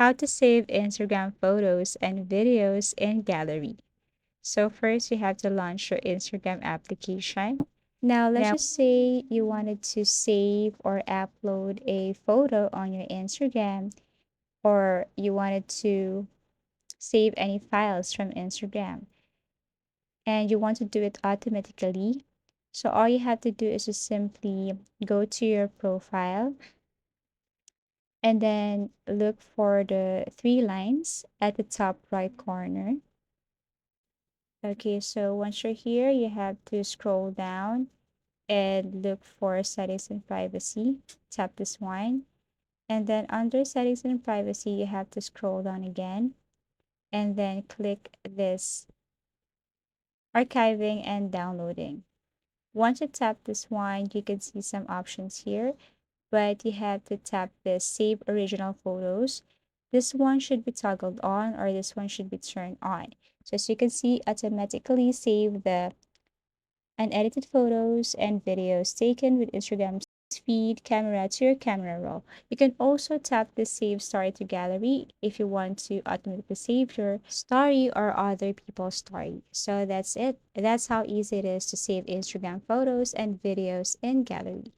How to save Instagram photos and videos in gallery. So first you have to launch your Instagram application. Now let's just say you wanted to save or upload a photo on your Instagram, or you wanted to save any files from Instagram and you want to do it automatically. So all you have to do is to simply go to your profile and then look for the three lines at the top right corner. Okay, so once you're here, you have to scroll down and look for settings and privacy. Tap this one. And then under settings and privacy, you have to scroll down again and then click this archiving and downloading. Once you tap this one, you can see some options here, but you have to tap this save original photos. This one should be toggled on or this one should be turned on. So as you can see, automatically save the unedited photos and videos taken with Instagram's feed camera to your camera roll. You can also tap the save story to gallery if you want to automatically save your story or other people's story. So that's it. That's how easy it is to save Instagram photos and videos in gallery.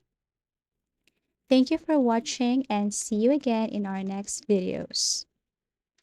Thank you for watching and see you again in our next videos.